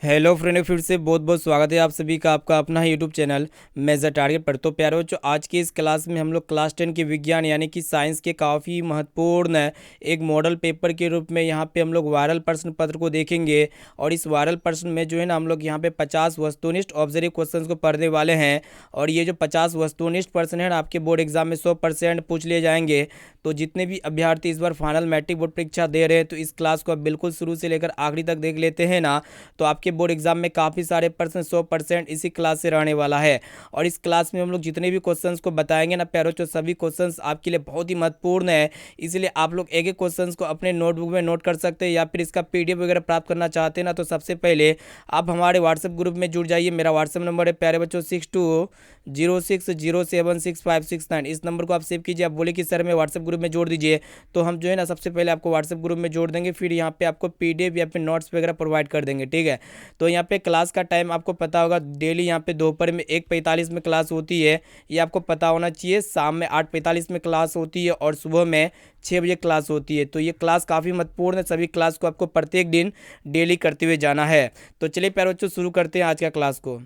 Hello friend, फिर से बहुत बहुत स्वागत है आप सभी का आपका अपना ही यूट्यूब चैनल मेजर टारगेट पर। तो प्यारे बच्चों, आज की इस क्लास में हम लोग क्लास 10 के विज्ञान यानी कि साइंस के काफ़ी महत्वपूर्ण एक मॉडल पेपर के रूप में यहाँ पे हम लोग वायरल प्रश्न पत्र को देखेंगे। और इस वायरल प्रश्न में जो है ना, हम लोग यहाँ पे 50 वस्तुनिष्ठ ऑब्जर्व क्वेश्चन को पढ़ने वाले हैं। और ये जो 50 वस्तुनिष्ठ प्रश्न है ना, आपके बोर्ड एग्जाम में 100% पूछ लिए जाएंगे। तो जितने भी अभ्यर्थी इस बार फाइनल मैट्रिक बोर्ड परीक्षा दे रहे हैं, तो इस क्लास को आप बिल्कुल शुरू से लेकर आखिरी तक देख लेते हैं ना, तो आपके बोर्ड एग्जाम में काफ़ी सारे प्रश्न 100% इसी क्लास से रहने वाला है। और इस क्लास में हम लोग जितने भी क्वेश्चंस को बताएंगे ना प्यारों, तो सभी क्वेश्चंस आपके लिए बहुत ही महत्वपूर्ण है। इसलिए आप लोग एक एक क्वेश्चंस को अपने नोटबुक में नोट कर सकते हैं, या फिर इसका पीडीएफ वगैरह प्राप्त करना चाहते हैं ना, तो सबसे पहले आप हमारे व्हाट्सएप ग्रुप में जुड़ जाइए। मेरा व्हाट्सएप नंबर है प्यारे बच्चों 6206076569। इस नंबर को आप सेव कीजिए। आप बोले कि सर मैं व्हाट्सएप ग्रुप में जोड़ दीजिए, तो हम जो है ना सबसे पहले आपको व्हाट्सएप ग्रुप में जोड़ देंगे, फिर यहाँ पे आपको पीडीएफ या फिर नोट्स वगैरह प्रोवाइड कर देंगे, ठीक है। तो यहाँ पे क्लास का टाइम आपको पता होगा, डेली यहाँ पे दोपहर में 1:45 में क्लास होती है, ये आपको पता होना चाहिए। शाम में 8:45 में क्लास होती है और सुबह में 6 बजे क्लास होती है। तो ये क्लास काफ़ी महत्वपूर्ण है, सभी क्लास को आपको प्रत्येक दिन डेली करते हुए जाना है। तो चलिए प्यारे बच्चों, शुरू करते हैं आज का क्लास को।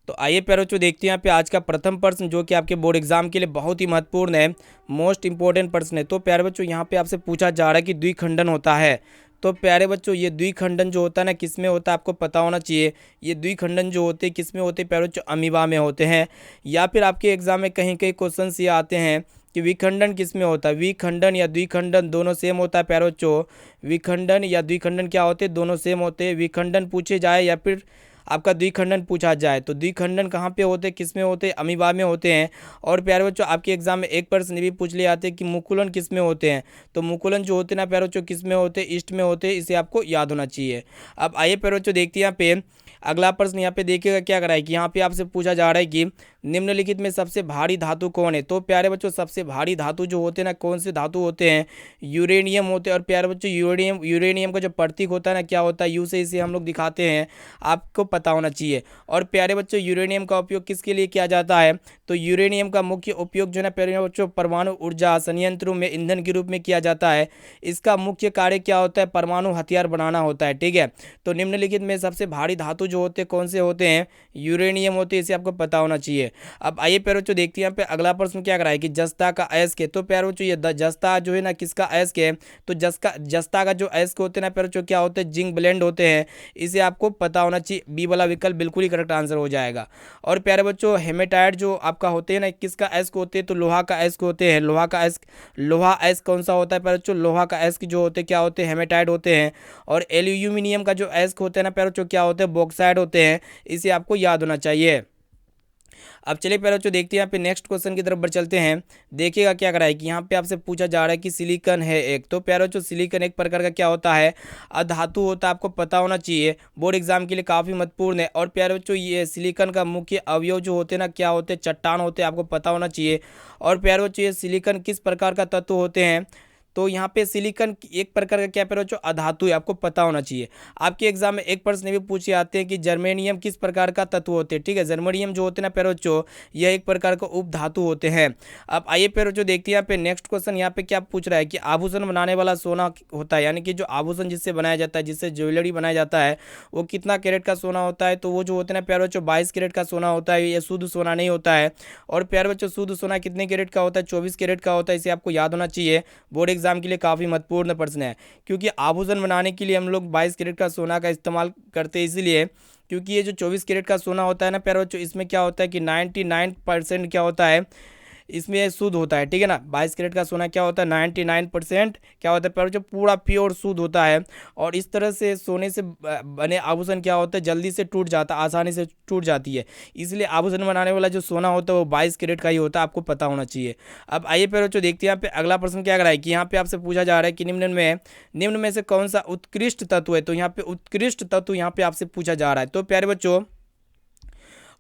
तो आइए प्यारे बच्चों, देखते हैं यहाँ पे आज का प्रथम प्रश्न, जो कि आपके बोर्ड एग्जाम के लिए बहुत ही महत्वपूर्ण है, मोस्ट इंपॉर्टेंट प्रश्न है। तो प्यारे बच्चों, यहाँ पे आपसे पूछा जा रहा है कि द्विखंडन होता है। तो प्यारे बच्चों, ये द्विखंडन जो होता है ना, किस में होता है आपको पता होना चाहिए। ये द्विखंडन जो होते हैं किस में होते हैं प्यारे बच्चों, अमीबा में होते हैं। या फिर आपके एग्जाम में कहीं कहीं क्वेश्चन ये आते हैं कि विखंडन किस में होता है। विखंडन या द्विखंडन दोनों सेम होता है प्यारे बच्चों। विखंडन या द्विखंडन क्या होते हैं, दोनों सेम होते हैं। विखंडन पूछे जाए या फिर आपका द्विखंडन पूछा जाए, तो द्विखंडन कहाँ पे होते हैं, किस में होते हैं, अमीबा में होते हैं। और प्यारे बच्चों, आपके एग्जाम में एक प्रश्न भी पूछ लिए आते हैं कि मुकुलन किस में होते हैं। तो मुकुलन जो होते हैं ना प्यारे बच्चों, किस में होते हैं, ईस्ट में होते हैं। इसे आपको याद होना चाहिए। अब आइए प्यारे बच्चों, देखते हैं यहाँ पे अगला प्रश्न। यहाँ पे देखिएगा क्या करा है कि यहाँ पे आपसे पूछा जा रहा है कि निम्नलिखित में सबसे भारी धातु कौन है। तो प्यारे बच्चों, सबसे भारी धातु जो होते हैं ना, कौन से धातु होते हैं, यूरेनियम होते हैं। और प्यारे बच्चों, यूरेनियम का जो प्रतीक होता है ना, क्या होता है, यू से इसे हम लोग दिखाते हैं, आपको पता होना चाहिए। और प्यारे बच्चों, यूरेनियम का उपयोग किसके लिए किया जाता है। तो यूरेनियम का मुख्य उपयोग जो है ना प्यारे बच्चों, परमाणु ऊर्जा संयंत्रों में ईंधन के रूप में किया जाता है। इसका मुख्य कार्य क्या होता है, परमाणु हथियार बनाना होता है, ठीक है। तो निम्नलिखित में सबसे भारी धातु जो होते हैं कौन से होते हैं, यूरेनियम होते हैं। इसे आपको पता होना चाहिए। अब आइए प्यारे बच्चों, देखते हैं यहाँ पे अगला प्रश्न क्या कराए कि जस्ता का अयस्क है। तो प्यारे बच्चों, ये जस्ता जो है ना किसका अयस्क है। तो जस्ता का जो अयस्क होते हैं ना प्यारे बच्चों, क्या होते हैं, जिंक ब्लेंड होते हैं। इसे आपको पता होना चाहिए। बी वाला विकल्प बिल्कुल ही करेक्ट आंसर हो जाएगा। और प्यारे बच्चों, हेमेटाइट जो आपका होते हैं ना, किसका अयस्क होते हैं, तो लोहा का अयस्क होते हैं। लोहा अयस्क कौन सा होता है प्यारे बच्चों, लोहा का अयस्क जो होते हैं क्या होते हैं, हेमेटाइट होते हैं। और एल्यूमिनियम का जो अयस्क होते हैं ना प्यारे बच्चों, क्या होते हैं, बॉक्साइड होते हैं। इसे आपको याद होना चाहिए। अब चलिए पहले बच्चों, देखते हैं यहाँ पे नेक्स्ट क्वेश्चन की तरफ बढ़ चलते हैं। देखिएगा क्या करा है कि यहाँ पे आपसे पूछा जा रहा है कि सिलिकॉन है एक। तो प्यारे बच्चों, सिलिकॉन एक प्रकार का क्या होता है, अधातु होता है, आपको पता होना चाहिए। बोर्ड एग्जाम के लिए काफ़ी महत्वपूर्ण है। और प्यारे बच्चों, ये सिलिकॉन का मुख्य अवयव जो होते हैं ना, क्या होते हैं, चट्टान होते हैं, आपको पता होना चाहिए। और प्यारे बच्चों, ये सिलिकॉन किस प्रकार का तत्व होते हैं। तो यहाँ पे सिलिकॉन एक प्रकार का क्या प्यारे बच्चों, अधातु है, आपको पता होना चाहिए। आपके एग्जाम में एक प्रश्न भी पूछे आते हैं कि जर्मेनियम किस प्रकार का तत्व होते हैं, ठीक है। जर्मेनियम जो होते हैं ना प्यारे बच्चों, यह एक प्रकार का उपधातु होते हैं। अब आइए प्यारे बच्चों, देखते हैं यहाँ पे नेक्स्ट क्वेश्चन। यहाँ पे क्या पूछ रहा है कि आभूषण बनाने वाला सोना होता है, यानी कि जो आभूषण जिससे बनाया जाता है, जिससे ज्वेलरी बनाया जाता है, वो कितना कैरेट का सोना होता है। तो वो जो होते हैं ना प्यारे बच्चों, 22 कैरेट का सोना होता है। ये शुद्ध सोना नहीं होता है। और प्यारे बच्चों, शुद्ध सोना कितने कैरेट का होता है, 24 कैरेट का होता है। इसे आपको याद होना चाहिए। बोर्ड एग्जाम के लिए काफ़ी महत्वपूर्ण प्रश्न है, क्योंकि आभूषण बनाने के लिए हम लोग 22 कैरेट का सोना का इस्तेमाल करते हैं। इसलिए क्योंकि ये जो 24 कैरेट का सोना होता है ना प्यारे बच्चों, इसमें क्या होता है कि 99% क्या होता है, इसमें ये शुद्ध होता है, ठीक है ना। 22 कैरेट का सोना क्या होता है, 99% क्या होता है प्यारे बच्चों, पूरा प्योर शुद्ध होता है। और इस तरह से सोने से बने आभूषण क्या होता है, जल्दी से टूट जाता है, आसानी से टूट जाती है। इसलिए आभूषण बनाने वाला जो सोना होता है वो 22 कैरेट का ही होता है, आपको पता होना चाहिए। अब आइए प्यारे बच्चों, देखते हैं यहाँ पे अगला प्रश्न क्या कराए कि यहाँ पे आपसे पूछा जा रहा है कि निम्न में से कौन सा उत्कृष्ट तत्व है। तो यहाँ पे उत्कृष्ट तत्व यहाँ पे आपसे पूछा जा रहा है। तो प्यारे बच्चों,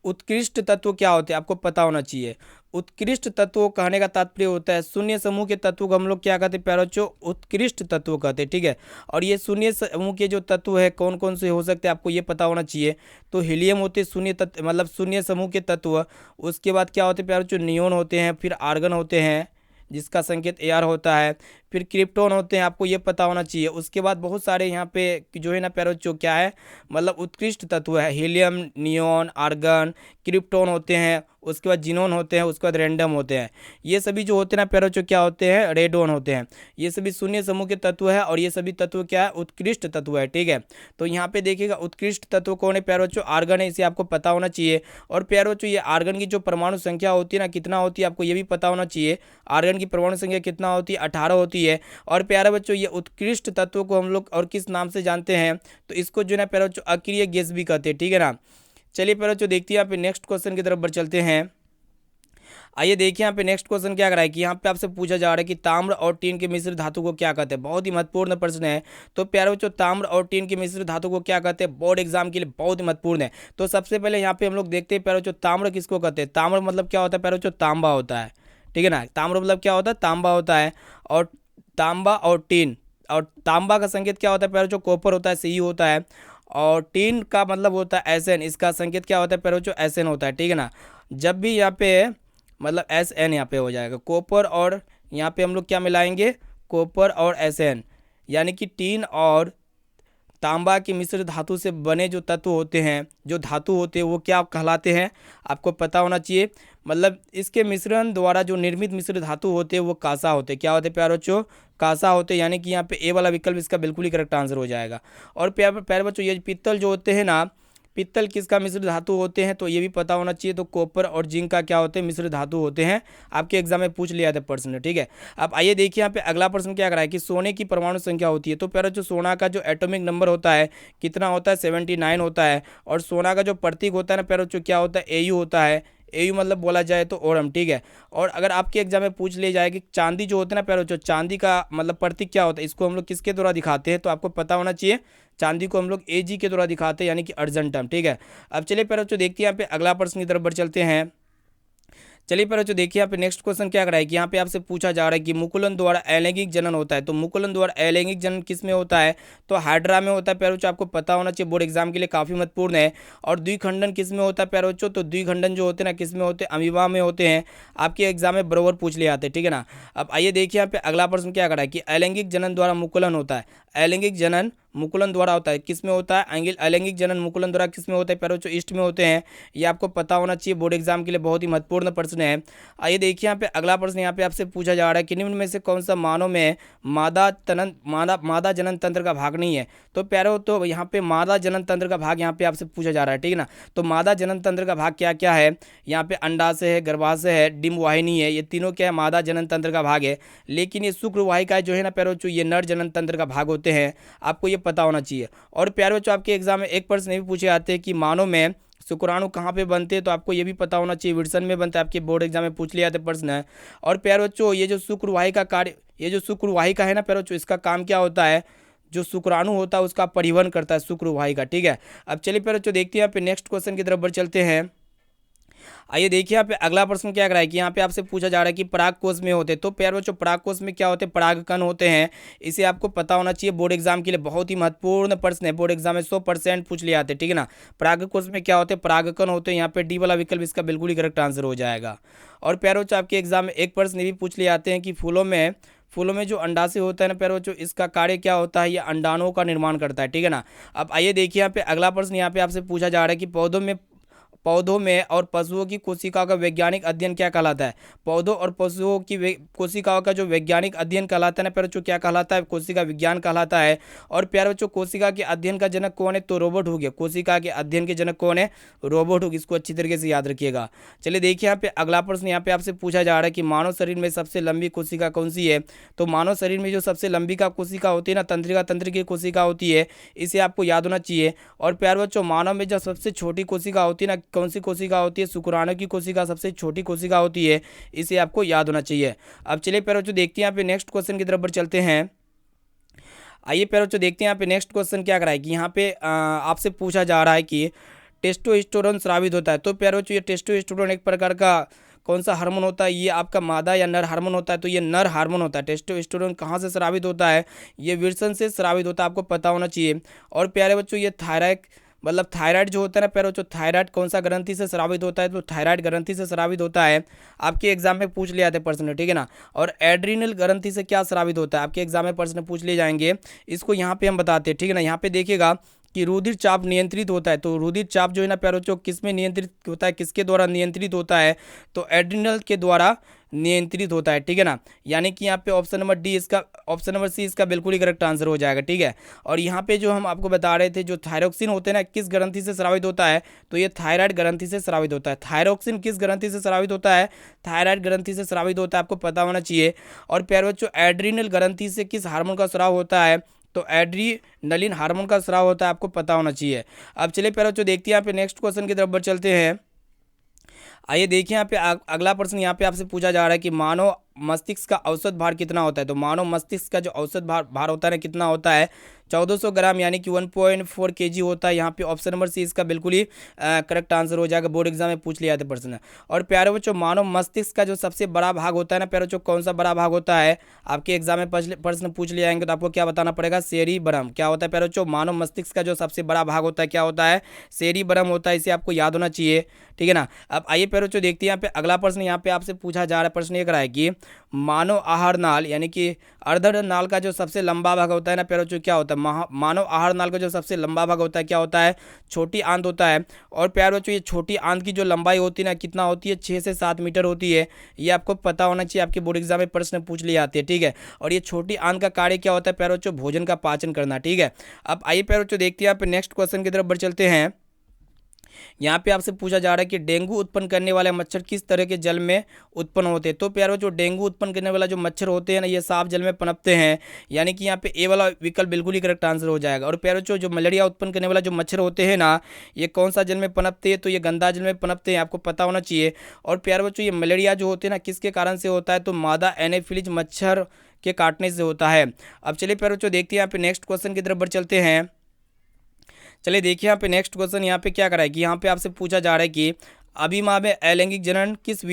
उत्कृष्ट तत्व क्या होते हैं, आपको पता होना चाहिए। उत्कृष्ट तत्व कहने का तात्पर्य होता है शून्य समूह के तत्व को हम लोग क्या कहते हैं प्यारे बच्चों, उत्कृष्ट तत्व कहते हैं, ठीक है। और ये शून्य समूह के जो तत्व है कौन कौन से हो सकते हैं, आपको ये पता होना चाहिए। तो हीलियम होते हैं शून्य तत्व, मतलब शून्य समूह के तत्व। उसके बाद क्या होते हैं प्यारे बच्चों, नियोन होते हैं, फिर आर्गन होते हैं जिसका संकेत AR होता है। फिर क्रिप्टोन होते हैं, आपको ये पता होना चाहिए। उसके बाद बहुत सारे यहाँ पे जो है ना प्यारे बच्चों क्या है, मतलब उत्कृष्ट तत्व है, हीलियम, नियॉन, आर्गन, क्रिप्टोन होते हैं, उसके बाद जिनोन होते हैं, उसके बाद रैंडम होते हैं। ये सभी जो होते हैं ना प्यारे बच्चों क्या होते हैं, रेडोन होते हैं। ये सभी शून्य समूह के तत्व है और ये सभी तत्व क्या है, उत्कृष्ट तत्व है, ठीक है। तो यहाँ पे देखिएगा उत्कृष्ट तत्व कौन है प्यारे बच्चों, आर्गन है, इसे आपको पता होना चाहिए। और प्यारे बच्चों ये आर्गन की जो परमाणु संख्या होती है ना, कितना होती है आपको ये भी पता होना चाहिए। आर्गन की परमाणु संख्या कितना होती है, 18 होती है। और प्यारे बच्चों ये उत्कृष्ट तत्वों को हम लोग और किस नाम से जानते हैं, तो इसको जो है ना प्यारे बच्चों अक्रिय गैस भी कहते हैं, ठीक है ना। चलिए प्यारे बच्चों देखते हैं यहाँ पे नेक्स्ट क्वेश्चन की तरफ बढ़ चलते हैं। आइए देखिए यहाँ पे नेक्स्ट क्वेश्चन क्या कर रहा है कि यहाँ पे आपसे पूछा जा रहा है कि ताम्र और टीन के मिश्र धातु को क्या कहते हैं। बहुत ही महत्वपूर्ण प्रश्न है। तो प्यारे बच्चों ताम्र और टीन के मिश्र धातु को क्या कहते हैं, बोर्ड एग्जाम के लिए बहुत ही महत्वपूर्ण है। तो सबसे पहले यहाँ पे हम लोग देखते हैं प्यारे बच्चों ताम्र किसको कहते हैं। ताम्र मतलब क्या होता है प्यारे बच्चों, तांबा होता है, ठीक है ना। ताम्र मतलब क्या होता है, तांबा होता है। और तांबा और टीन, और तांबा का संकेत क्या होता है प्यारे बच्चों, कॉपर होता है, सी होता है। और टीन का मतलब होता है एस एन, इसका संकेत क्या होता है प्यारे बच्चों, एस एन होता है, ठीक है ना। जब भी यहाँ पे मतलब एस एन यहाँ पे हो जाएगा, कॉपर और यहाँ पे हम लोग क्या मिलाएंगे, कॉपर और एस एन, यानी कि टीन और तांबा के मिश्र धातु से बने जो तत्व होते हैं, जो धातु होते हैं, वो क्या कहलाते हैं, आपको पता होना चाहिए। मतलब इसके मिश्रण द्वारा जो निर्मित मिश्र धातु होते हैं वो कांसा होते हैं। क्या होते हैं प्यारे बच्चों, कांसा होते हैं, यानी कि यहाँ पे ए वाला विकल्प इसका बिल्कुल ही करेक्ट आंसर हो जाएगा। और प्यारे बच्चों ये पित्तल जो होते हैं ना, पित्तल किसका मिश्र धातु होते हैं, तो ये भी पता होना चाहिए। तो कॉपर और जिंक का क्या होते हैं, मिश्र धातु होते हैं। आपके एग्जाम में पूछ लिया था प्रश्न, ठीक है। अब आइए देखिए यहाँ पे अगला प्रश्न क्या कराया कि सोने की परमाणु संख्या होती है। तो प्यारे जो सोना का जो एटॉमिक नंबर होता है कितना होता है, 79 होता है। और सोना का जो प्रतीक होता है ना प्यारे जो क्या होता है, एयू होता है। एयू मतलब बोला जाए तो ओरम, ठीक है। और अगर आपके एग्जाम में पूछ लिया जाए कि चांदी जो होता है ना प्यारे जो चांदी का मतलब प्रतीक क्या होता है, इसको हम लोग किसके द्वारा दिखाते हैं, तो आपको पता होना चाहिए। चांदी को हम लोग एजी के द्वारा दिखाते हैं, यानी कि अर्जेंटम, ठीक है। अब चलिए प्यारे बच्चों देखते हैं यहाँ पे अगला प्रश्न की तरफ बढ़ चलते हैं। चलिए प्यारे बच्चों देखिए यहाँ पे नेक्स्ट क्वेश्चन क्या कराया कि यहाँ पे आपसे पूछा जा रहा है कि मुकुलन द्वारा अलैंगिक जनन होता है। तो मुकुलन द्वारा अलैंगिक जनन किस में होता है, तो हाइड्रा में होता है प्यारे बच्चों, आपको पता होना चाहिए, बोर्ड एग्जाम के लिए काफी महत्वपूर्ण है। और द्विखंडन किस में होता है प्यारे बच्चों, तो द्विखंडन जो होते हैं ना किस में होते हैं, अमीबा में होते हैं। आपके एग्जाम में बरोबर पूछ ले आते हैं, ठीक है ना। अब आइए देखिए यहाँ पे अगला प्रश्न क्या कराया कि अलैंगिक जनन द्वारा मुकुलन होता है। अलैंगिक जनन मुकुलन द्वारा होता है, किस में होता है, अलैंगिक जनन मुकुलन द्वारा किस में होता है प्यारे बच्चों, ईस्ट में होते हैं। ये आपको पता होना चाहिए, बोर्ड एग्जाम के लिए बहुत ही महत्वपूर्ण प्रश्न है। आइए देखिए यहाँ पे अगला प्रश्न यहाँ पे आपसे पूछा जा रहा है कि निम्न में से कौन सा मानव में मादा जनन तंत्र का भाग नहीं है। तो प्यारे तो यहाँ पे मादा जनन तंत्र का भाग यहाँ पे आपसे पूछा जा रहा है, ठीक है ना। तो मादा जनन तंत्र का भाग क्या क्या है, यहाँ पे अंडाशय है, गर्भाशय है, डिम्ब वाहिनी है, ये तीनों क्या है, मादा जनन तंत्र का भाग है। लेकिन ये शुक्र वाहिका जो है ना प्यारे बच्चों, ये नर जनन तंत्र का भाग होते हैं, आपको ये पता होना चाहिए। और प्यारे बच्चों आपके एग्जाम में एक प्रश्न भी पूछे जाते हैं कि मानव में शुक्राणु कहाँ पे बनते हैं, तो आपको ये भी पता होना चाहिए, विल्सन में बनता है, आपके बोर्ड एग्जाम में पूछ लिया था प्रश्न है। और प्यारे बच्चों ये जो शुक्रवाहिका कार्य, ये जो शुक्रवाहिका है ना प्यारे बच्चों, इसका काम क्या होता है, जो शुक्राणु होता है उसका परिवहन करता है शुक्रवाहिका, ठीक है। अब चलिए प्यारे बच्चों देखते हैं यहाँ पे नेक्स्ट क्वेश्चन की तरफ बढ़ चलते हैं। आइए देखिए यहाँ पे अगला प्रश्न क्या कराया कि यहाँ पे आपसे पूछा जा रहा है कि पराग कोष में होते हैं। तो प्यारे बच्चों पराग कोष में क्या होते हैं, परागकण होते हैं। इसे आपको पता होना चाहिए, बोर्ड एग्जाम के लिए बहुत ही महत्वपूर्ण प्रश्न है, बोर्ड एग्जाम में 100% पूछ लिए आते हैं, ठीक है ना। पराग कोष में क्या होते हैं, परागकण होते हैं। यहाँ पे डी वाला विकल्प इसका बिल्कुल ही करेक्ट आंसर हो जाएगा। और प्यारे बच्चों आपके एग्जाम में एक प्रश्न भी पूछ लिए आते हैं कि फूलों में जो अंडाशय होता है ना प्यारे बच्चों, इसका कार्य क्या होता है, ये अंडाणुओं का निर्माण करता है, ठीक है ना। अब आइए देखिए यहाँ पे अगला प्रश्न यहाँ पे आपसे पूछा जा रहा है कि पौधों में और पशुओं की कोशिकाओं का वैज्ञानिक अध्ययन क्या कहलाता है। पौधों और पशुओं की कोशिकाओं का जो वैज्ञानिक अध्ययन कहलाता है ना प्यारे बच्चों, क्या कहलाता है, कोशिका विज्ञान कहलाता है। और प्यारे बच्चों कोशिका के अध्ययन का जनक कौन है, तो रोबर्ट हुक है। कोशिका के अध्ययन के जनक कौन है, रोबर्ट हुक, इसको अच्छी तरीके से याद रखिएगा। चलिए देखिए यहाँ पे अगला प्रश्न यहाँ पे आपसे पूछा जा रहा है कि मानव शरीर में सबसे लंबी कोशिका कौन सी है। तो मानव शरीर में जो सबसे लंबी का कोशिका होती है ना, तंत्रिका तंत्र की कोशिका होती है, इसे आपको याद होना चाहिए। और प्यारे बच्चों मानव में जो सबसे छोटी कोशिका होती है ना, कौन सी कोशिका होती है, शुक्राणु की कोशिका सबसे छोटी कोशिका होती है, इसे आपको याद होना चाहिए। अब चलिए प्यारे बच्चों देखते हैं यहाँ पे नेक्स्ट क्वेश्चन की तरफ बढ़ चलते हैं। आइए प्यारे बच्चों देखते हैं यहाँ पे नेक्स्ट क्वेश्चन क्या कराए कि यहाँ पे आपसे पूछा जा रहा है कि टेस्टोस्टेरोन स्रावित होता है। तो प्यारे बच्चों ये टेस्टोस्टेरोन एक प्रकार का कौन सा हार्मोन होता है, ये आपका मादा या नर हार्मोन होता है। तो ये नर हार्मोन होता है। टेस्टोस्टेरोन कहाँ से स्रावित होता है, ये विल्सन से स्रावित होता है, आपको पता होना चाहिए। और प्यारे बच्चों ये थायराइड मतलब थायराइड जो होता है ना प्यारे बच्चों, थायराइड कौन सा ग्रंथि से स्रावित होता है, तो थायराइड ग्रंथि से स्रावित होता है। आपके एग्जाम में पूछ लिया थे प्रश्न, ठीक है ना। और एड्रीनल ग्रंथि से क्या स्रावित होता है, आपके एग्जाम में प्रश्न पूछ लिए जाएंगे, इसको यहाँ पे हम बताते हैं, ठीक है ना। यहाँ पे देखिएगा कि रुधिर चाप नियंत्रित होता है, तो रुधिर चाप जो है ना प्यारे बच्चों किस में नियंत्रित होता है, किसके द्वारा नियंत्रित होता है, तो एड्रिनल के द्वारा नियंत्रित होता है, ठीक है ना। यानी कि यहाँ पे ऑप्शन नंबर डी इसका, ऑप्शन नंबर सी इसका बिल्कुल ही करेक्ट आंसर हो जाएगा, ठीक है। और यहाँ पे जो हम आपको बता रहे थे, जो थायरोक्सिन होते हैं ना, किस ग्रंथि से स्रावित होता है, तो ये थायराइड ग्रंथि से स्रावित होता है। थायरोक्सिन किस ग्रंथि से स्रावित होता है, थायराइड ग्रंथि से स्रावित होता है, आपको पता होना चाहिए। और प्यारे बच्चों एड्रिनल ग्रंथि से किस हार्मोन का स्राव होता है, तो एड्रीनलिन हार्मोन का स्राव होता है, आपको पता होना चाहिए। अब चलिए प्यारे बच्चों देखते हैं यहाँ पे नेक्स्ट क्वेश्चन की तरफ बढ़ चलते हैं। आइए देखिए यहाँ पे अगला प्रश्न यहाँ पे आपसे पूछा जा रहा है कि मानव मस्तिष्क का औसत भार कितना होता है, तो मानव मस्तिष्क का जो औसत भार होता है ना, कितना होता है, 1400 ग्राम यानी कि 1.4 kg होता है। यहाँ पे ऑप्शन नंबर सी इसका बिल्कुल ही करेक्ट आंसर हो जाएगा, बोर्ड एग्जाम में पूछ लिया था प्रश्न। और प्यारे बच्चों मानव मस्तिष्क का जो सबसे बड़ा भाग होता है ना प्यारे बच्चों, कौन सा बड़ा भाग होता है, आपके एग्जाम में प्रश्न पूछ लिया जाएंगे, तो आपको क्या बताना पड़ेगा, सेरिब्रम। क्या होता है प्यारे बच्चों, मानव मस्तिष्क का जो सबसे बड़ा भाग होता है क्या होता है, सेरिब्रम होता है, इसे आपको याद होना चाहिए, ठीक है ना। अब आइए प्यारे बच्चों देखते हैं यहाँ पे अगला प्रश्न यहाँ पे आपसे पूछा जा रहा है। प्रश्न ये करा है कि मानव आहार नाल यानी कि अर्धर नाल का जो सबसे लंबा भाग होता है ना प्यारे बच्चों, क्या होता है, मानव आहार नाल का जो सबसे लंबा भाग होता है क्या होता है, छोटी आंत होता है। और प्यारे बच्चों ये छोटी आंत की जो लंबाई होती है ना, कितना होती है, 6 से 7 मीटर होती है। ये आपको पता होना चाहिए, आपके बोर्ड एग्जाम में प्रश्न पूछ लिए आते हैं, ठीक है। और ये छोटी आंत का कार्य क्या होता है प्यारे बच्चों, भोजन का पाचन करना, ठीक है। अब आइए प्यारे बच्चों देखते हैं यहाँ पे नेक्स्ट क्वेश्चन की तरफ बढ़ चलते हैं। यहाँ पे आपसे पूछा जा रहा है कि डेंगू उत्पन्न करने वाले मच्छर किस तरह के जल में उत्पन्न होते हैं, तो प्यारे बच्चों डेंगू उत्पन्न करने वाला जो मच्छर होते हैं ना, ये साफ जल में पनपते हैं, यानी कि यहाँ पे ए वाला विकल्प बिल्कुल ही करेक्ट आंसर हो जाएगा। और प्यारे बच्चों जो मलेरिया उत्पन्न करने वाला जो मच्छर होते हैं ना, ये कौन सा जल में पनपते हैं, तो ये गंदा जल में पनपते हैं, आपको पता होना चाहिए। और प्यारे बच्चों ये मलेरिया जो होते हैं ना, किसके कारण से होता है, तो मादा एनोफिलीज मच्छर के काटने से होता है। अब चलिए प्यारे बच्चों देखते हैं यहाँ पे नेक्स्ट क्वेश्चन की तरफ बढ़ चलते हैं। चलिए देखिए यहाँ पे नेक्स्ट क्वेश्चन यहाँ पे क्या करा है कि यहाँ पे आपसे पूछा जा रहा है कि अभिमा में अलैंगिक जनन किस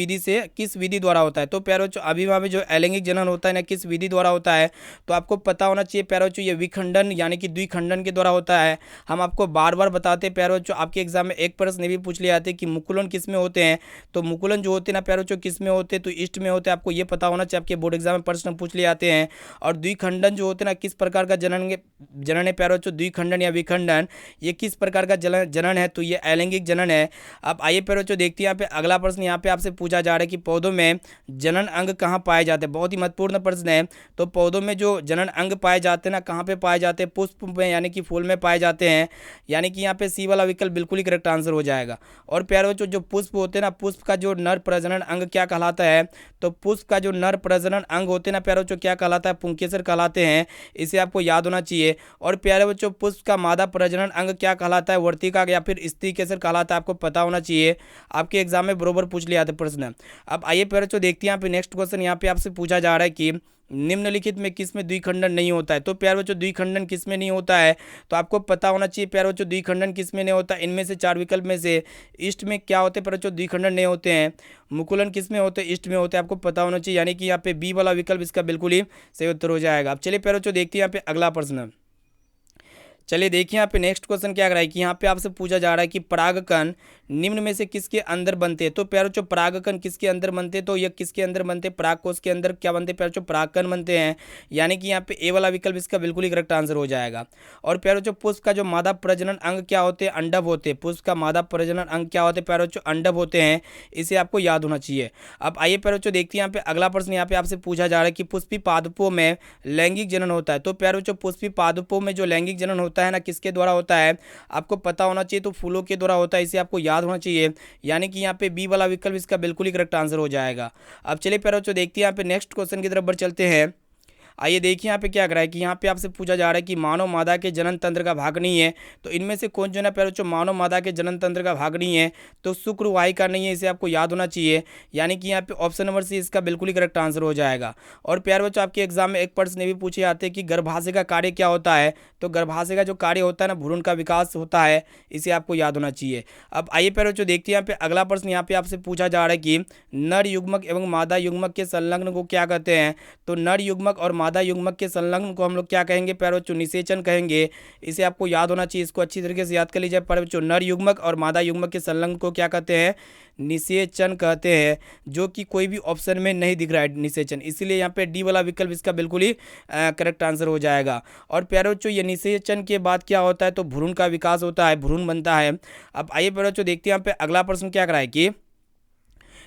विधि द्वारा होता है, तो प्यारे बच्चों अभिमा में जो अलैंगिक जनन होता है ना, किस विधि द्वारा होता है, तो आपको पता होना चाहिए प्यारे बच्चों, ये विखंडन यानी कि द्विखंडन के द्वारा होता है। हम आपको बार बार बताते हैं प्यारे बच्चों, आपके एग्जाम में एक प्रश्न भी पूछ लिया जाते हैं कि मुकुलन किस में होते हैं, तो मुकुलन जो होते हैं ना प्यारे बच्चों किस में होते हैं, तो ईस्ट में होते हैं, आपको ये पता होना चाहिए, आपके बोर्ड एग्जाम में प्रश्न पूछ लिए आते हैं। और द्विखंडन जो होते हैं ना, किस प्रकार का जनन है प्यारे बच्चों, द्विखंडन या विखंडन, ये किस प्रकार का जनन है, तो ये अलैंगिक जनन है। अब आइए प्यारे बच्चों देखते हैं यहाँ पे अगला प्रश्न यहाँ पे आपसे पूछा जा रहा है कि पौधों में जनन अंग कहाँ पाए जाते हैं, बहुत ही महत्वपूर्ण प्रश्न है। तो पौधों में जो जनन अंग पाए जाते हैं ना, कहाँ पे पाए जाते हैं, पुष्प में यानी कि फूल में पाए जाते हैं, यानी कि यहाँ पे सी वाला विकल्प बिल्कुल ही करेक्ट आंसर हो जाएगा। और प्यारे बच्चों जो पुष्प होते हैं ना, पुष्प का जो नर प्रजनन अंग क्या कहलाता है, तो पुष्प का जो नर प्रजनन अंग होते हैं ना प्यारे बच्चों क्या कहलाता है, पुंकेसर कहलाते हैं, इसे आपको याद होना चाहिए। और प्यारे बच्चों पुष्प का मादा प्रजनन अंग क्या कहलाता है, वर्तिका या फिर स्त्री केसर कहलाता है, आपको पता होना चाहिए, आपके एग्जाम में बरोबर पूछ लिया था प्रश्न। अब आइए प्यारे बच्चों देखते हैं यहाँ पे नेक्स्ट क्वेश्चन यहाँ पे आपसे पूछा जा रहा है कि निम्नलिखित में किस में द्विखंडन नहीं होता है, तो प्यारे बच्चों द्विखंडन किस में नहीं होता है, तो आपको पता होना चाहिए प्यारे बच्चों द्विखंडन किस में नहीं होता, इनमें से 4 विकल्प में से ईस्ट में क्या होते हैं प्यारे बच्चों, द्विखंडन नहीं होते हैं। मुकुलन किस में होते हैं, ईस्ट में होते हैं, आपको पता होना चाहिए, यानी कि यहाँ पे बी वाला विकल्प इसका बिल्कुल ही सही उत्तर हो जाएगा। अब चलिए प्यारे बच्चों देखते हैं यहाँ पे अगला प्रश्न। चलिए देखिए यहाँ पे नेक्स्ट क्वेश्चन क्या कर रहा है कि यहाँ पे आपसे पूछा जा रहा है कि परागकण निम्न में से किसके अंदर बनते हैं, तो प्यारे बच्चों परागकण किसके अंदर बनते हैं, तो ये किसके अंदर बनते हैं, परागकोश के अंदर क्या बनते हैं प्यारे बच्चों, परागकण बनते हैं, यानी कि यहाँ पे ए वाला विकल्प इसका बिल्कुल ही करेक्ट आंसर हो जाएगा। और प्यारे बच्चों पुष्प का जो मादा प्रजनन अंग क्या होते हैं, अंडभ होते हैं, पुष्प का मादा प्रजनन अंग क्या होते हैं प्यारे बच्चों, अंडभ होते हैं, इसे आपको याद होना चाहिए। अब आइए प्यारे बच्चों देखते हैं यहाँ पे अगला प्रश्न यहाँ पे आपसे पूछा जा रहा है कि पुष्पी पादपों में लैंगिक जनन होता है, तो प्यारे बच्चों पुष्पी पादपों में जो लैंगिक जनन होता है ना, किसके द्वारा होता है, आपको पता होना चाहिए, तो फूलों के द्वारा होता है, इसे आपको याद होना चाहिए, यानी कि यहाँ पे बी वाला विकल्प इसका बिल्कुल ही करेक्ट आंसर हो जाएगा। अब चलिए प्यारे बच्चों देखते हैं यहाँ पे नेक्स्ट क्वेश्चन की तरफ बढ़ चलते हैं। आइए देखिए यहाँ पे क्या कर रहा है कि यहाँ पे आपसे पूछा जा रहा है कि मानव मादा के जनन तंत्र का भाग नहीं है, तो इनमें से कौन जो है ना प्यारे बच्चों मानव मादा के जनन तंत्र का भाग नहीं है, तो शुक्रवाहिका नहीं है, इसे आपको याद होना चाहिए, यानी कि यहाँ पे ऑप्शन नंबर सी इसका बिल्कुल ही करेक्ट आंसर हो जाएगा। और प्यारे बच्चों आपके एग्जाम में एक प्रश्न भी पूछे जाते हैं कि गर्भाशय का कार्य क्या होता है, तो गर्भाशय का जो कार्य होता है ना, भ्रूण का विकास होता है, इसे आपको याद होना चाहिए। अब आइए प्यारे बच्चों देखते हैं यहाँ पे अगला प्रश्न यहाँ पे आपसे पूछा जा रहा है कि नर युग्मक एवं मादा युग्मक के संलग्न को क्या कहते हैं, तो नर युग्मक और मादा युग्मक के संलग्न को हम लोग क्या कहेंगे प्यारे बच्चों, निषेचन कहेंगे। इसे आपको याद होना चाहिए, इसको अच्छी तरीके से याद कर लीजिए प्यारे बच्चों। नर युग्मक और मादा युग्मक के संलग्न को क्या कहते हैं, निषेचन कहते हैं, जो कि कोई भी ऑप्शन में नहीं दिख रहा है निषेचन, इसीलिए यहाँ पे डी वाला विकल्प इसका बिल्कुल ही करेक्ट आंसर हो जाएगा। और प्यारे बच्चों ये निषेचन के बाद क्या होता है, तो भ्रूण का विकास होता है, भ्रूण बनता है। अब आइए प्यारे बच्चों देखते हैं यहाँ पे अगला प्रश्न क्या कराए कि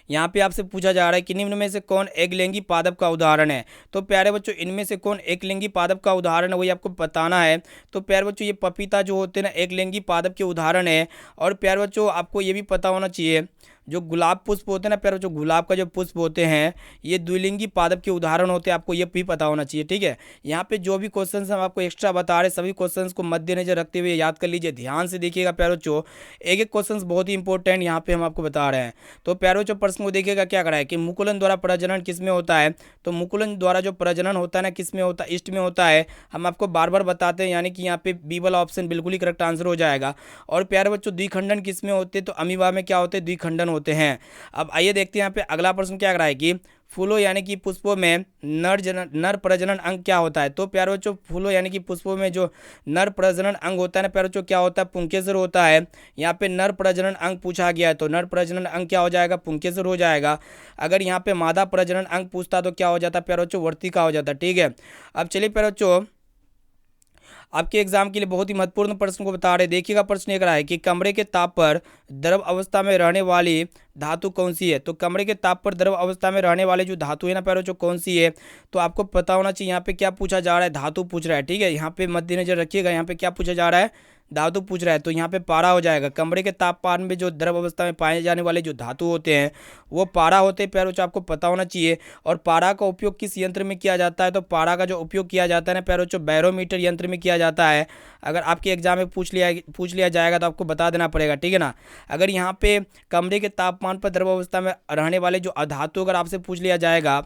यहाँ पे आपसे पूछा जा रहा है कि निम्न में से कौन एकलिंगी पादप का उदाहरण है। तो प्यारे बच्चों इनमें से कौन एकलिंगी पादप का उदाहरण है वही आपको बताना है। तो प्यारे बच्चों ये पपीता जो होते हैं ना एकलिंगी पादप के उदाहरण है। और प्यारे बच्चों आपको ये भी पता होना चाहिए जो गुलाब पुष्प होते हैं ना प्यारे बच्चों, गुलाब का जो पुष्प होते हैं ये द्विलिंगी पादप के उदाहरण होते हैं, आपको ये भी पता होना चाहिए। ठीक है, यहाँ पे जो भी क्वेश्चंस हम आपको एक्स्ट्रा बता रहे हैं सभी क्वेश्चंस को मद्देनजर रखते हुए याद कर लीजिए, ध्यान से देखिएगा प्यारे बच्चों, एक एक क्वेश्चंस बहुत ही इंपॉर्टेंट यहाँ पे हम आपको बता रहे हैं। तो प्यारे बच्चों प्रश्न को देखिएगा क्या करा है कि मुकुलन द्वारा प्रजनन किस में होता है। तो मुकुलन द्वारा जो प्रजनन होता है ना किस में होता है, ईस्ट में होता है। हम आपको बार बार बताते हैं, यानी कि यहाँ पे बी वाला ऑप्शन बिल्कुल ही करेक्ट आंसर हो जाएगा। और प्यारे बच्चों द्विखंडन किस में होते हैं, तो अमीबा में क्या होते हैं, द्विखंडन होते हैं। अब आइए देखते हैं यहाँ पे अगला प्रश्न क्या करा है कि फूलों यानी कि पुष्पों में नर प्रजनन अंग क्या होता है। तो प्यारे बच्चों फूलों यानी कि पुष्पों में जो नर प्रजनन अंग होता है ना प्यारे बच्चों क्या होता है, पुंकेसर होता है। यहाँ पे नर प्रजनन अंग पूछा गया है तो नर प्रजनन अंग क्या हो जाएगा, पुंकेसर हो जाएगा। अगर यहाँ पे मादा प्रजनन अंग पूछता तो क्या हो जाता प्यारे बच्चों, वर्तिका हो जाता। ठीक है, अब चलिए प्यारे बच्चों आपके एग्जाम के लिए बहुत ही महत्वपूर्ण प्रश्न को बता रहे, देखिएगा प्रश्न एक रहा है कि कमरे के ताप पर द्रव अवस्था में रहने वाली धातु कौन सी है। तो कमरे के ताप पर द्रव अवस्था में रहने वाली जो धातु है ना प्यारे बच्चों कौन सी है, तो आपको पता होना चाहिए। यहाँ पे क्या पूछा जा रहा है, धातु पूछ रहा है। ठीक है, यहाँ पे मद्देनजर रखिएगा, यहाँ पे क्या पूछा जा रहा है, धातु पूछ रहा है। तो यहाँ पे पारा हो जाएगा। कमरे के तापमान में जो द्रव अवस्था में पाए जाने वाले जो धातु होते हैं वो पारा होते हैं प्यारे बच्चों, आपको पता होना चाहिए। और पारा का उपयोग किस यंत्र में किया जाता है, तो पारा का जो उपयोग किया जाता है ना प्यारे बच्चों बैरोमीटर यंत्र में किया जाता है। अगर आपके एग्जाम में पूछ लिया जाएगा तो आपको बता देना पड़ेगा। ठीक है ना, अगर यहाँ पे कमरे के तापमान पर द्रव अवस्था में रहने वाले जो अधातु अगर आपसे पूछ लिया जाएगा,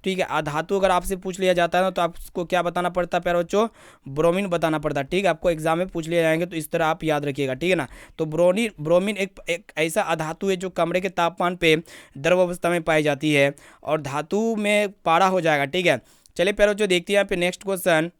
ठीक है, अधातु अगर आपसे पूछ लिया जाता है ना तो आपको क्या बताना पड़ता है प्यारे बच्चों, ब्रोमीन बताना पड़ता है। ठीक है, आपको एग्जाम में पूछ लिया जाएंगे तो इस तरह आप याद रखिएगा। ठीक है ना, तो ब्रोमीन एक ऐसा अधातु है जो कमरे के तापमान पे द्रव अवस्था में पाई जाती है और धातु में पारा हो जाएगा। ठीक है, चलिए प्यारे बच्चों देखते हैं यहाँ पे नेक्स्ट क्वेश्चन।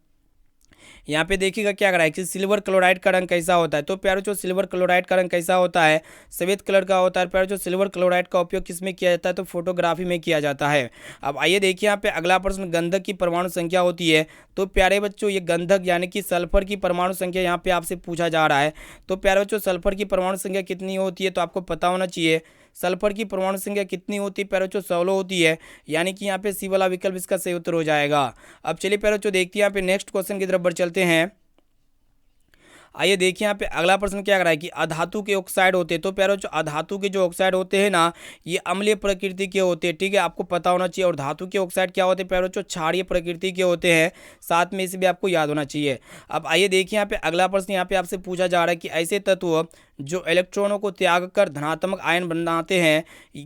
यहाँ पे देखिएगा क्या करा है कि सिल्वर क्लोराइड का रंग कैसा होता है। तो प्यारे बच्चों सिल्वर क्लोराइड का रंग कैसा होता है, सफेद कलर का होता है। प्यारे बच्चों सिल्वर क्लोराइड का उपयोग किस में किया जाता है, तो फोटोग्राफी में किया जाता है। अब आइए देखिए यहाँ पे अगला प्रश्न, गंधक की परमाणु संख्या होती है। तो प्यारे बच्चों ये गंधक यानी कि सल्फर की परमाणु संख्या यहाँ पे आपसे पूछा जा रहा है। तो प्यारे बच्चों सल्फर की परमाणु संख्या कितनी होती है, तो आपको पता होना चाहिए सल्फर की परमाणु संख्या कितनी होती है प्यारे बच्चों, 16 होती है। यानी कि यहाँ पे सी वाला विकल्प इसका सही उत्तर हो जाएगा। अब चलिए प्यारे बच्चों देखते हैं यहाँ पे नेक्स्ट क्वेश्चन की तरफ बढ़ चलते हैं। आइए देखिए यहाँ पे अगला प्रश्न क्या कर रहा है कि अधातु के ऑक्साइड होते हैं। तो प्यारे बच्चों अधातु के जो ऑक्साइड होते हैं ना ये अम्लीय प्रकृति के होते हैं। ठीक है, आपको पता होना चाहिए। और धातु के ऑक्साइड क्या होते हैं प्यारे बच्चों, क्षारीय प्रकृति के होते हैं। साथ में इसे भी आपको याद होना चाहिए। अब आइए देखिए यहाँ पे अगला प्रश्न, यहाँ पे आपसे पूछा जा रहा है कि ऐसे तत्व जो इलेक्ट्रॉनों को त्याग कर धनात्मक आयन बनाते हैं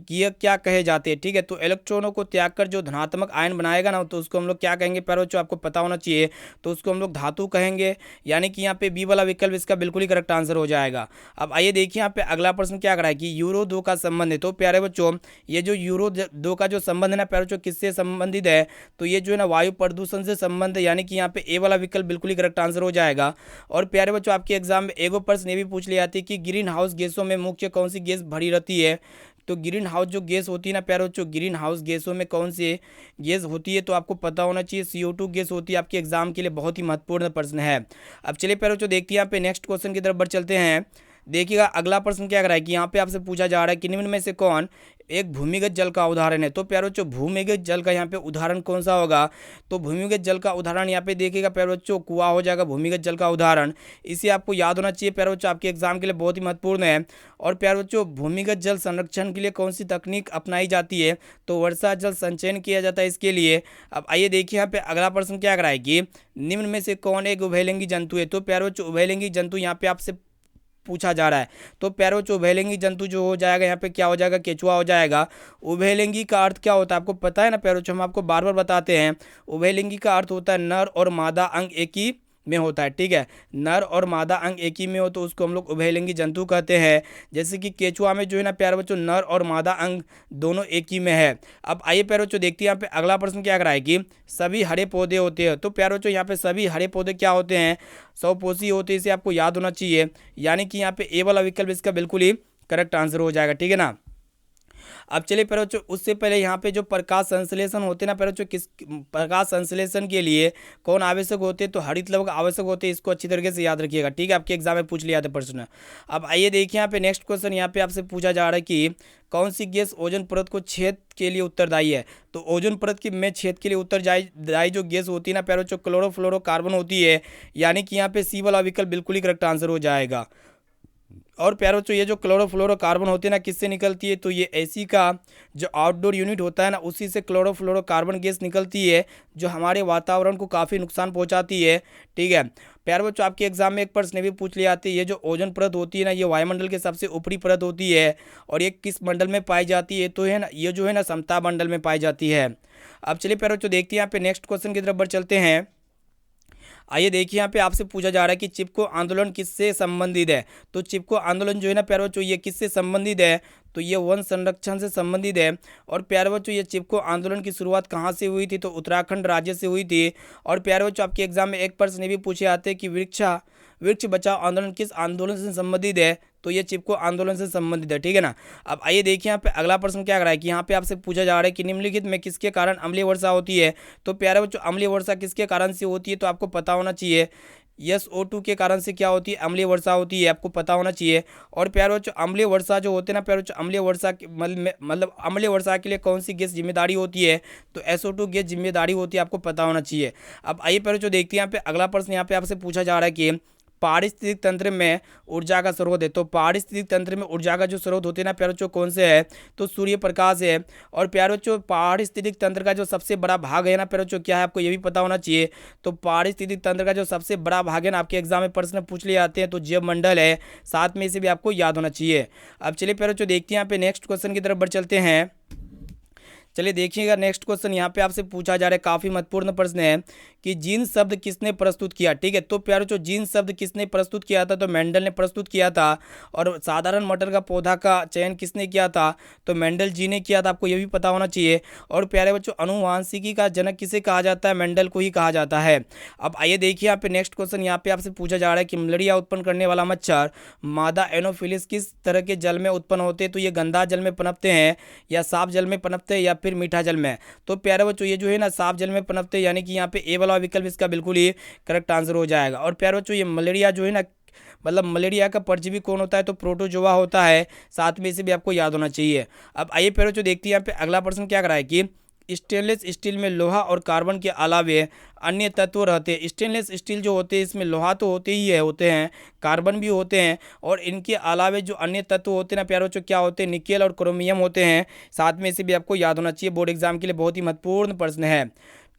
ये क्या कहे जाते हैं। ठीक है, तो इलेक्ट्रॉनों को त्याग कर जो धनात्मक आयन बनाएगा ना तो उसको हम लोग क्या कहेंगे प्यारे बच्चों, आपको पता होना चाहिए। तो उसको हम लोग धातु कहेंगे। यानी कि यहाँ पे बी वाला विकल्प इसका बिल्कुल ही करेक्ट आंसर हो जाएगा। अब आइए देखिए यहाँ पे अगला प्रश्न क्या करा है कि यूरो 2 का संबंध है। तो प्यारे बच्चों ये जो यूरो 2 का जो संबंध है ना प्यारे बच्चों किससे संबंधित है, तो ये जो है ना वायु प्रदूषण से संबंध है। यानी कि यहाँ पे ए वाला विकल्प बिल्कुल ही करेक्ट आंसर हो जाएगा। और प्यारे बच्चों आपके एग्जाम में एगो प्रश्न ये भी पूछ लिया जाती है कि ग्रीन हाउस गैसों में मुख्य कौन सी गैस भरी रहती है। तो ग्रीन हाउस जो गैस होती है ना प्यारे बच्चों, ग्रीन हाउस गैसों में कौन सी गैस होती है, तो आपको पता होना चाहिए CO2 गैस होती है। आपके एग्जाम के लिए बहुत ही महत्वपूर्ण प्रश्न है। अब चलिए प्यारे बच्चों देखते हैं यहाँ पे नेक्स्ट क्वेश्चन की तरफ बढ़ चलते हैं। देखिएगा अगला प्रश्न क्या कर रहा है कि यहाँ पे आपसे पूछा जा रहा है कि निम्न में से कौन एक भूमिगत जल का उदाहरण है। तो प्यारे बच्चों भूमिगत जल का यहाँ पे उदाहरण कौन सा होगा, तो भूमिगत जल का उदाहरण यहाँ पे देखिएगा प्यारे बच्चों कुआं हो जाएगा भूमिगत जल का उदाहरण। इसे आपको याद होना चाहिए प्यारे बच्चों, आपके एग्जाम के लिए बहुत ही महत्वपूर्ण है। और प्यारे बच्चों भूमिगत जल संरक्षण के लिए कौन सी तकनीक अपनाई जाती है, तो वर्षा जल संचयन किया जाता है इसके लिए। अब आइए देखिए यहाँ पे अगला प्रश्न क्या कराएगी, निम्न में से कौन एक उभयलिंगी जंतु है। तो प्यारे बच्चों उभयलिंगी जंतु यहाँ पे आपसे पूछा जा रहा है। तो प्यारे बच्चों उभयलिंगी जंतु जो हो जाएगा यहाँ पे क्या हो जाएगा, केचुआ हो जाएगा। उभयलिंगी का अर्थ क्या होता है आपको पता है ना प्यारे बच्चों, हम आपको बार बार बताते हैं। उभयलिंगी का अर्थ होता है नर और मादा अंग एक ही में होता है, ठीक है। नर और मादा अंग एक ही में हो तो उसको हम लोग उभयलिंगी जंतु कहते हैं। जैसे कि केचुआ में जो है ना प्यारे बच्चों नर और मादा अंग दोनों एक ही में है। अब आइए प्यारे बच्चों देखते हैं यहाँ पे अगला प्रश्न क्या कराए कि सभी हरे पौधे होते हैं। तो प्यारे बच्चों यहाँ पे सभी हरे पौधे क्या होते हैं, स्वपोषी होते हैं, इसे आपको याद होना चाहिए। यानी कि यहाँ पे ए वाला विकल्प इसका बिल्कुल ही करेक्ट आंसर हो जाएगा, ठीक है ना। अब चलिए प्यारे बच्चों उससे पहले यहाँ पे जो प्रकाश संश्लेषण होते हैं ना प्यारे बच्चों, किस प्रकाश संश्लेषण के लिए कौन आवश्यक होते हैं, तो हरित लवक आवश्यक होते हैं। इसको अच्छी तरीके से याद रखिएगा, ठीक है, आपके एग्जाम में पूछ लिया था प्रश्न। अब आइए देखिए यहाँ पे नेक्स्ट क्वेश्चन यहाँ पे आपसे पूछा जा रहा है कि कौन सी गैस ओजोन परत को छेद के लिए उत्तरदायी है। तो ओजोन परत की में छेद के लिए उत्तरदायी जो गैस होती है ना प्यारे बच्चों क्लोरोफ्लोरोकार्बन होती है। यानी कि यहाँ पे सी वाला विकल्प बिल्कुल ही करेक्ट आंसर हो जाएगा। और प्यारे बच्चों ये जो क्लोरोफ्लोरोकार्बन होती है ना किससे निकलती है, तो ये एसी का जो आउटडोर यूनिट होता है ना उसी से क्लोरोफ्लोरोकार्बन गैस निकलती है, जो हमारे वातावरण को काफ़ी नुकसान पहुंचाती है, ठीक है। प्यारे बच्चों आपके एग्जाम में एक प्रश्न भी पूछ लिया जाती है, ये जो ओजोन परत होती है ना ये वायुमंडल के सबसे ऊपरी परत होती है। और ये किस मंडल में पाई जाती है, तो है ना ये जो है ना समता मंडल में पाई जाती है। अब चलिए प्यारे बच्चों देखते हैं यहाँ पे नेक्स्ट क्वेश्चन की तरफ बढ़ चलते हैं। आइए देखिए यहाँ पे आपसे पूछा जा रहा है कि चिपको आंदोलन किससे संबंधित है। तो चिपको आंदोलन जो है ना प्यारे बच्चों ये किससे संबंधित है, तो ये वन संरक्षण से संबंधित है। और प्यारे बच्चों ये चिपको आंदोलन की शुरुआत कहाँ से हुई थी, तो उत्तराखंड राज्य से हुई थी। और प्यारे बच्चों आपके एग्जाम में एक प्रश्न ये भी पूछे जाते हैं कि वृक्ष बचाओ आंदोलन किस आंदोलन से संबंधित है, तो ये चिपको आंदोलन से संबंधित है, ठीक है ना। अब आइए देखिए यहाँ पे अगला प्रश्न क्या कर रहा है कि यहाँ पे आपसे पूछा जा रहा है कि निम्नलिखित में किसके कारण अम्लीय वर्षा होती है। तो प्यारे बच्चों अम्लीय वर्षा किसके कारण से होती है, तो आपको पता होना चाहिए। SO2 के कारण से क्या होती है, अम्लीय वर्षा होती है, आपको पता होना चाहिए। और प्यारे बच्चों अम्लीय वर्षा जो होते हैं ना प्यारे बच्चों अम्लीय वर्षा मतलब अम्लीय वर्षा के लिए कौन सी गैस जिम्मेदारी होती है, तो SO2 गैस जिम्मेदारी होती है, आपको पता होना चाहिए। अब आइए प्यारे बच्चों देखते हैं यहाँ पे अगला प्रश्न यहाँ पे आपसे पूछा जा रहा है कि पारिस्थितिक तंत्र में ऊर्जा का स्रोत है। तो पारिस्थितिक तंत्र में ऊर्जा का जो स्रोत होते हैं ना प्यारे बच्चों कौन से है, तो सूर्य प्रकाश है। और प्यारे बच्चों पारिस्थितिक तंत्र का जो सबसे बड़ा भाग है ना प्यारे बच्चों क्या है, आपको ये भी पता होना चाहिए। तो पारिस्थितिक तंत्र का जो सबसे बड़ा भाग है ना आपके एग्जाम में प्रश्न पूछ लिए जाते हैं, तो जैव मंडल है, साथ में इसे भी आपको याद होना चाहिए। अब चलिए प्यारे बच्चों देखते हैं यहाँ पे नेक्स्ट क्वेश्चन की तरफ बढ़ चलते हैं। चलिए देखिएगा नेक्स्ट क्वेश्चन यहाँ पे आपसे पूछा जा रहा है, काफ़ी महत्वपूर्ण प्रश्न है कि जीन शब्द किसने प्रस्तुत किया, ठीक है। तो प्यारे जो जीन शब्द किसने प्रस्तुत किया था, तो मेंडल ने प्रस्तुत किया था। और साधारण मटर का पौधा का चयन किसने किया था, तो मेंडल जी ने किया था, आपको ये भी पता होना चाहिए। और प्यारे बच्चों अनुवांशिकी का जनक किसे कहा जाता है, मेंडल को ही कहा जाता है। अब आइए देखिए यहाँ पे नेक्स्ट क्वेश्चन यहाँ पे आपसे पूछा जा रहा है कि मलेरिया उत्पन्न करने वाला मच्छर मादा एनोफिलिस किस तरह के जल में उत्पन्न होते हैं, तो ये गंदा जल में पनपते हैं, या साफ जल में पनपते हैं, या फिर मीठा जल में। तो प्यारे बच्चों ये जो है ना साफ जल में पनपते हैं, यानी कि यहाँ पे ए वाला विकल्प इसका बिल्कुल ही करेक्ट आंसर हो जाएगा। और प्यारे बच्चों ये मलेरिया जो है ना मतलब मलेरिया का परजीवी कौन होता है, तो प्रोटोजोआ होता है, साथ में इसे भी आपको याद होना चाहिए। अब आइए प्यारे बच्चों देखते हैं यहाँ पे अगला प्रश्न क्या कराए कि स्टेनलेस स्टील में लोहा और कार्बन के अलावे अन्य तत्व रहते हैं। स्टेनलेस स्टील जो होते हैं इसमें लोहा तो होते हैं, कार्बन भी होते हैं, और इनके अलावे जो अन्य तत्व होते हैं ना प्यारे बच्चों क्या होते हैं, निकेल और क्रोमियम होते हैं, साथ में इसे भी आपको याद होना चाहिए। बोर्ड एग्जाम के लिए बहुत ही महत्वपूर्ण प्रश्न है,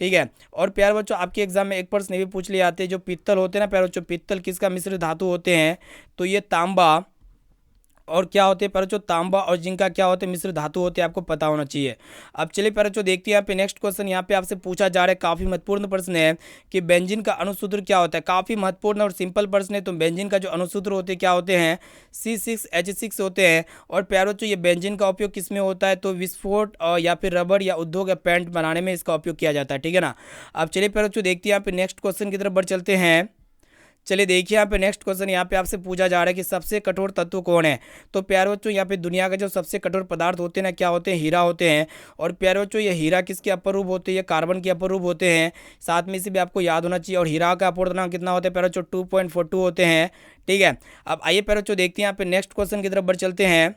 ठीक है। और प्यारे बच्चों आपके एग्जाम में एक प्रश्न भी पूछ लिए जाते हैं, जो पित्तल होते हैं ना प्यारे बच्चों, पित्तल किसका मिश्र धातु होते हैं, तो ये तांबा और क्या होते हैं प्यारे बच्चों, तांबा और जिंक का क्या होते हैं, मिश्र धातु होते हैं, आपको पता होना चाहिए। अब चलिए प्यारे बच्चों देखते हैं यहाँ पे नेक्स्ट क्वेश्चन यहाँ पे आपसे पूछा जा रहा है, काफ़ी महत्वपूर्ण प्रश्न है कि बेंजीन का अणुसूत्र क्या होता है। काफ़ी महत्वपूर्ण और सिंपल प्रश्न है। तो बेंजीन का जो अणुसूत्र होते हैं क्या होते हैं, C6H6 होते हैं। और प्यारे बच्चों ये बेंजीन का उपयोग किस में होता है, तो विस्फोट या फिर रबर या उद्योग या पेंट बनाने में इसका उपयोग किया जाता है, ठीक है ना। अब चलिए प्यारे बच्चों देखते हैं यहाँ पे नेक्स्ट क्वेश्चन की तरफ बढ़ चलते हैं। चलिए देखिए यहाँ पे नेक्स्ट क्वेश्चन यहाँ पे आपसे पूछा जा रहा है कि सबसे कठोर तत्व कौन है। तो प्यारे बच्चों यहाँ पे दुनिया के जो सबसे कठोर पदार्थ होते हैं ना क्या होते हैं, हीरा होते हैं। और प्यारे बच्चों ये हीरा किसके अपर रूप होते हैं, ये कार्बन के अपर रूप होते हैं, साथ में इसे भी आपको याद होना चाहिए। और हीरा का अपूर्णांक कितना होता है प्यारे बच्चों, 2.42 होते हैं, ठीक है। अब आइए प्यारे बच्चों देखते हैं यहाँ पे नेक्स्ट क्वेश्चन की तरफ बढ़ चलते हैं।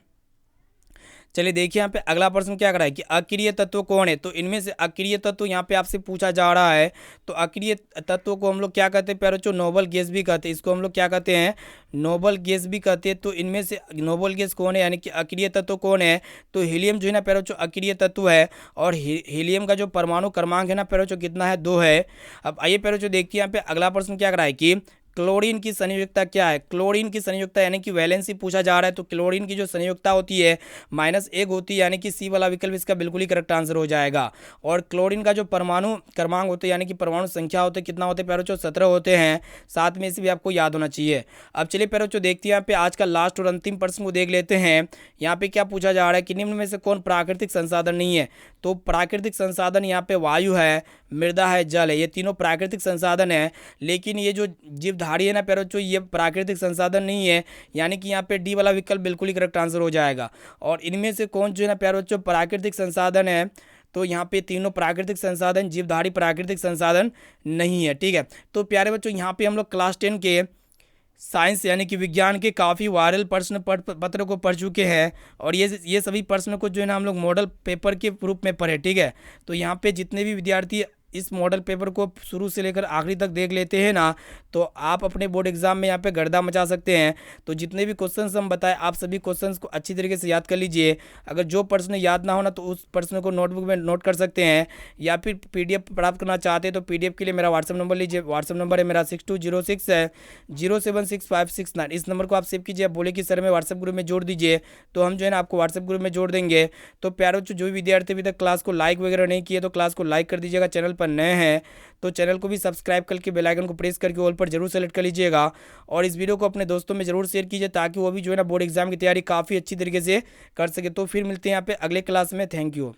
चलिए देखिए यहाँ पे अगला प्रश्न क्या कराए कि अक्रिय तत्व कौन है। तो इनमें से अक्रिय तत्व यहाँ पे आपसे पूछा जा रहा है। तो अक्रिय तत्व को हम लोग क्या कहते हैं प्यारे बच्चों, नोबल गैस भी कहते हैं। इसको हम लोग क्या कहते हैं, नोबल गैस भी कहते हैं। तो इनमें से नोबल गैस कौन है, यानी कि अक्रिय तत्व कौन है, तो हीलियम जो है ना प्यारे बच्चों अक्रिय तत्व है। और हीलियम का जो परमाणु क्रमांक है ना प्यारे बच्चों कितना है, 2 है। अब आइए प्यारे बच्चों देखिए यहाँ पे अगला प्रश्न क्या कराए कि क्लोरीन की संयोजकता क्या है। क्लोरीन की संयोजकता यानी कि वैलेंसी पूछा जा रहा है, तो क्लोरीन की जो संयोजकता होती है -1 होती है, यानी कि सी वाला विकल्प इसका बिल्कुल ही करेक्ट आंसर हो जाएगा। और क्लोरीन का जो परमाणु क्रमांक होते हैं यानी कि परमाणु संख्या होते कितना होते हैं प्यारे बच्चों, 17 होते हैं। साथ में इसे भी आपको याद होना चाहिए। अब चलिए प्यारे बच्चों देखते हैं यहाँ पे आज का लास्ट और अंतिम प्रश्न को देख लेते हैं। यहाँ पे क्या पूछा जा रहा है कि निम्न में से कौन प्राकृतिक संसाधन नहीं है। तो प्राकृतिक संसाधन यहाँ पे वायु है, मृदा है, जल है, ये तीनों प्राकृतिक संसाधन है। लेकिन ये जो जीवधारी है ना प्यारे बच्चों, ये प्राकृतिक संसाधन नहीं है, यानी कि यहाँ पे डी वाला विकल्प बिल्कुल ही करेक्ट आंसर हो जाएगा। और इनमें से कौन जो है ना प्यारे बच्चों प्राकृतिक संसाधन है, तो यहाँ पे तीनों प्राकृतिक संसाधन जीवधारी प्राकृतिक संसाधन नहीं है। ठीक है, तो प्यारे बच्चों यहाँ पे हम लोग क्लास 10 के साइंस यानी कि विज्ञान के काफ़ी वायरल प्रश्न पत्र को पढ़ चुके हैं। और ये सभी प्रश्न को जो है ना हम लोग मॉडल पेपर के रूप में पढ़े। ठीक है, तो यहाँ पे जितने भी विद्यार्थी इस मॉडल पेपर को शुरू से लेकर आखिरी तक देख लेते हैं ना, तो आप अपने बोर्ड एग्जाम में यहाँ पे गर्दा मचा सकते हैं। तो जितने भी क्वेश्चंस हम बताएं, आप सभी क्वेश्चंस को अच्छी तरीके से याद कर लीजिए। अगर जो प्रश्न याद ना हो ना, तो उस प्रश्न को नोटबुक में नोट कर सकते हैं, या फिर PDF प्राप्त करना चाहते हैं तो PDF के लिए मेरा व्हाट्सअप नंबर लीजिए। व्हाट्सअप नंबर है मेरा 6206 है 076569। इस नंबर को आप सेव कीजिए, आप बोले कि सर मैं व्हाट्सअप ग्रुप में जोड़ दीजिए, तो हम जो है ना आपको व्हाट्सअप ग्रुप में जोड़ देंगे। तो प्यारे बच्चों जो भी विद्यार्थी अभी तक क्लास को लाइक वगैरह नहीं किए, तो क्लास को लाइक कर दीजिएगा। चैनल पर नए हैं तो चैनल को भी सब्सक्राइब करके बेल आइकन को प्रेस करके ऑल पर जरूर सेलेक्ट कर लीजिएगा। और इस वीडियो को अपने दोस्तों में जरूर शेयर कीजिए, ताकि वो भी जो है ना बोर्ड एग्जाम की तैयारी काफ़ी अच्छी तरीके से कर सके। तो फिर मिलते हैं यहाँ पे अगले क्लास में। Thank you.